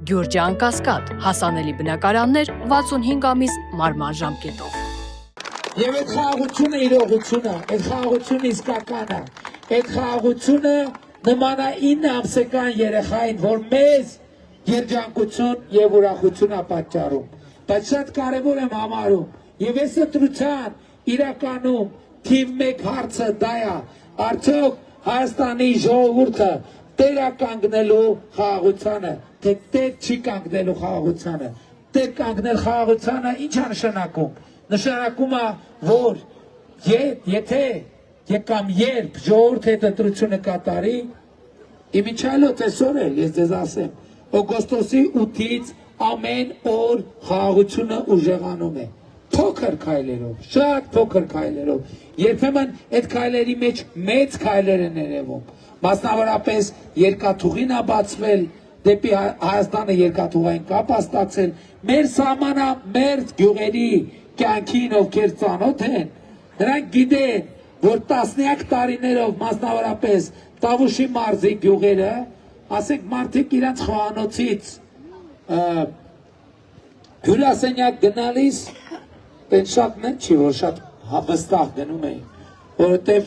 Գյուրջան Կասկադ, հասանելի բնակարաններ 65 ամիս մարման ժամկետով։ Եվ այդ խաղաղությունը իրողությունը, այդ խաղաղությունը իսկականը, այդ խաղաղությունը նման է 9 ամսական երեխային, որ մեզ երջանկություն եւ ուրախություն է պատճառում։ Բայց շատ կարևոր եմ համարում, եւ այս ընտրության իրականում թիվ 1 հարցը դա է, արդյոք Հայաստանի ժողովուրդը տեր է կանգնելու խաղաղությանը, թե տեր չի կանգնելու խաղաղությանը։ Տեր կանգնել խաղաղությանը ինչ է նշանակում։ Նշանակում է, որ եթե կամ երբ ժողովուրդը այդ ընտրությունը կատարի, իմիջիալոց այսօր էլ ես ձեզ ասեմ, օգոստոսի 8-ից ամեն օր խաղաղությունը ուժեղանում է։ Փոքր քայլերով, շատ փոքր քայլերով։ Երբեմն այդ քայլերի մեջ մեծ քայլեր են երևում։ Մասնավորապես երկաթուղին է բացվել, դեպի Հայաստանը երկաթուղային կապ է ստացել։ Մեր սահմանը մեր գյուղերի կյանքին ովքեր ծանոթ են, նրանք գիտեն, որ տասնյակ տարիներով մասնավորապես Տավուշի մարզի գյուղերը, ասենք մարդիկ իրանց խոհանոցից հյուրասենյակ գնալիս Պետք շատ մեծ չի, որ շատ վստահ գնում էին, որովհետև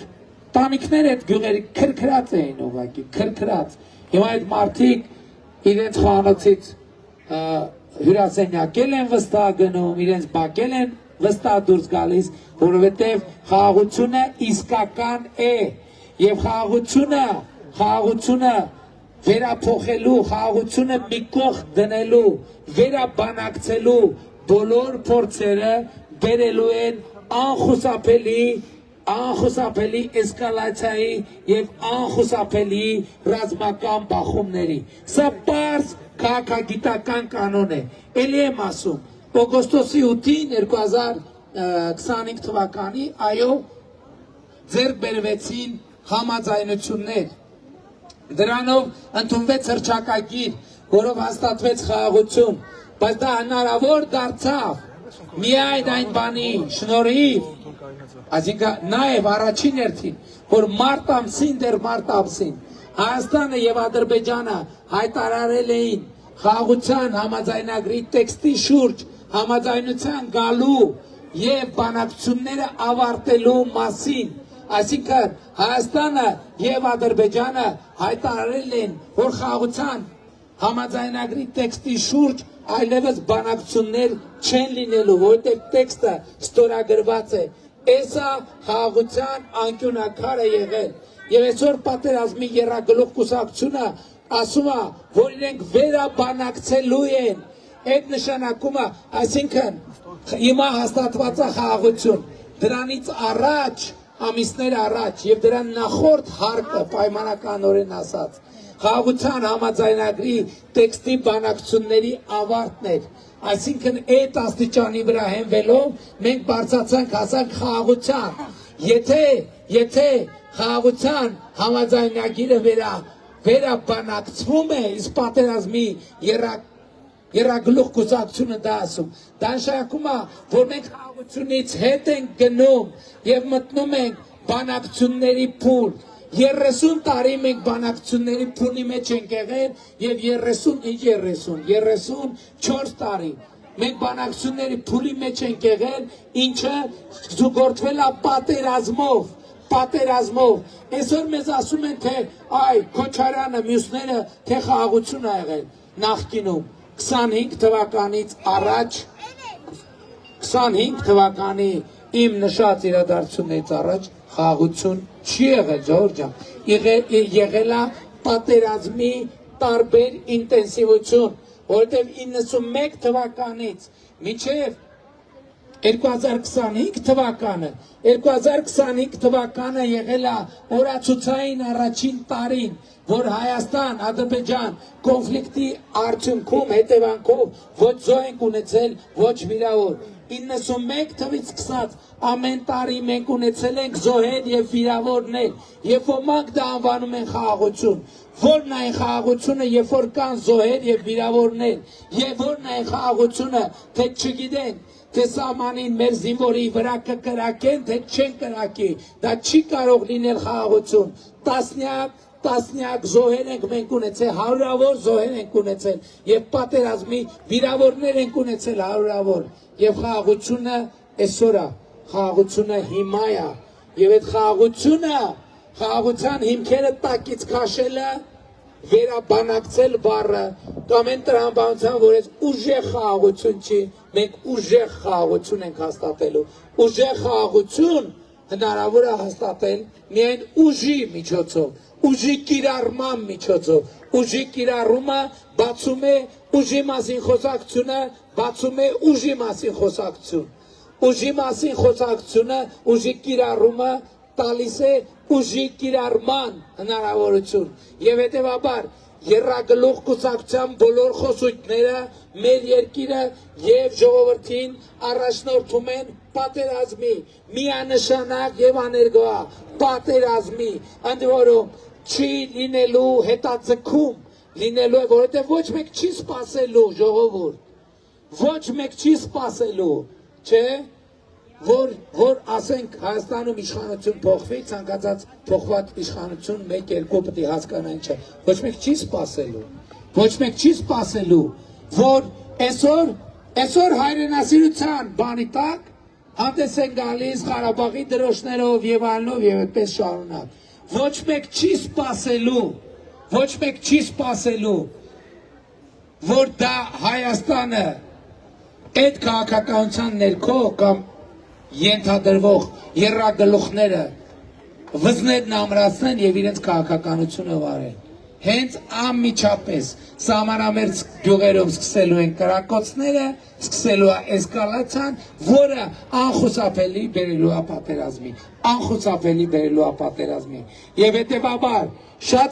տանիքները այդ գյուղերի քրքրած էին ուղղակի, քրքրած։ Հիմա այդ մարդիկ իրենց խոհանոցից հյուրասենյակել են վստահ գնում, իրենց բակել են վստահ դուրս գալիս, որովհետև խաղաղությունը իսկական է եւ խաղաղությունը վերափոխելու, խաղաղությունը մի կողմ դնելու, վերաբանակցելու բոլոր փորձերը բերելու են անխուսափելի էսկալացիայի եւ անխուսափելի ռազմական բախումների։ Սա պարզ քաղաքագիտական կանոն է։ Էլի եմ ասում, օգոստոսի 8-ին 2025 թվականի, այո, ձեռք բերվեցին համաձայնություններ։ Դրանով ընդունվեց հռչակագիր, որով հաստատվեց խաղաղություն, բայց դա հնարավոր դարձավ միայն այն բանի շնորհիվ, այսինքն նաև առաջին հերթին, որ մարտ ամսին Հայաստանը եւ Ադրբեջանը հայտարարել էին խաղաղության համաձայնագրի տեքստի շուրջ համաձայնության գալու եւ բանակցությունները ավարտելու մասին, այսինքն Հայաստանը եւ Ադրբեջանը հայտարարել են, որ խաղաղության համաձայնագրի տեքստի շուրջ այլևս բանակցություններ չեն լինելու, որովհետև տեքստը ստորագրված է։ Էսա խաղաղության անկյունակարը եղել։ Եվ այսօր պատերազմի եռագլուխ կուսակցությունը ասում է, որ իրենք վերաբանակցելու են։ Այդ նշանակում է, այսինքն հիմա հաստատված է խաղաղություն։ Դրանից առաջ, ամիսներ առաջ եւ դրան նախորդ հարկը պայմանականորեն ասած խաղաղության համաձայնագրի տեքստի բանակցությունների ավարտն էր, այսինքն այդ աստիճանի վրա հենվելով մենք բարձրացանք հասանք խաղաղության, եթե խաղաղության համաձայնագիրը վերաբանակցվում է, իսկ պատերազմի եռագլուխ կուսակցությունը դա ասում, դա նշանակում է, որ մենք խաղաղությունից հետ ենք գնում եւ մտնում ենք բանակցությունների փուլ։ 30 տարի մենք բանակցությունների փուլի մեջ ենք եղել եւ 34 տարի մենք բանակցությունների փուլի մեջ ենք եղել, ինչը զուգորդվել է պատերազմով։ Այսօր մեզ ասում են, թե այ Քոչարյանը, մյուսները, թե խաղաղություն ա եղել նախկինում 25 թվականից առաջ 25 թվականի իմ նշած իրադարձություններից առաջ խաղաղություն չի եղել, Ժողովուրդ ջան, եղել է պատերազմի տարբեր ինտենսիվություն, որովհետև 91 թվականից մինչև 2025 թվականը եղել է օրացուցային առաջին տարին, որ Հայաստան-Ադրբեջան կոնֆլիկտի արդյունքում հետևանքով ոչ զոհ ենք ունեցել, ոչ վիրավոր։ 91 թվականից սկսած ամեն տարի մենք ունեցել ենք զոհեր եւ վիրավորներ, եւ ոմանք դա անվանում են խաղաղություն։ Որն է խաղաղությունը, երբ որ կան զոհեր եւ վիրավորներ, եւ որն է խաղաղությունը, թե չգիտեն, թե սահմանին մեր զինվորի վրա կկրակեն, թե չեն կրակի, դա չի կարող լինել խաղաղություն։ Տասնյակ տասնյակ զոհեր ենք մենք ունեցել, հարյուրավոր զոհեր ենք ունեցել եւ պատերազմի վիրավորներ ենք ունեցել հարյուրավոր եւ խաղաղությունը այսօր է, խաղաղությունը հիմա է եւ այդ խաղաղության հիմքերը տակից քաշելը վերաբանակցել բառը կամ այն տրամաբանության, որ այս ուժեղ խաղաղություն չի, մենք ուժեղ խաղաղություն ենք հաստատելու, ուժեղ խաղաղություն հնարավոր է հաստատել միայն ուժի միջոցով, ուժի կիրառման միջոցով, ուժի կիրառումը բացում է ուժի մասին խոսակցությունը, բացում է ուժի մասին խոսակցություն, ուժի մասին խոսակցությունը, ուժի կիրառումը տալիս է ուժի կիրառման հնարավորություն եւ հետեւաբար երրագլուխ կուսակցության բոլոր խոսույթները մեր երկիրը եւ ժողովրդին առաջնորդում են պատերազմի միանշանակ եւ աներկա պատերազմի ընդ որում չի լինելու հետաձգում լինելու է որովհետեւ ոչ մեկ չի սпасելու ժողովուրդ ոչ մեկ չի սпасելու չէ որ ասենք Հայաստանում իշխանություն փոխվի, ցանկացած փոխված իշխանություն 1-2 պետք է հասկանային չէ։ Ոչ մեկ չի սпасելու։ Ոչ մեկ չի սпасելու, որ այսօր հայրենասիրության բանի տակ հանդես են գալիս Ղարաբաղի դրոշներով եւ այլնով եւ այդպես շարունակ։ Ոչ մեկ չի սпасելու, ոչ մեկ չի սпасելու, որ դա Հայաստանը այդ քաղաքականության ներքո կամ ենթադրվող երրագլուխները վզներն ամրացնեն եւ իրենց քաղաքականությունը վարեն։ Հենց անմիջապես սահմանամերձ գյուղերում սկսելու են կրակոցները, սկսելու է էսկալացիան, որը անխուսափելի բերելու է պատերազմի, անխուսափելի բերելու է պատերազմի։ Եվ հետեւաբար շատ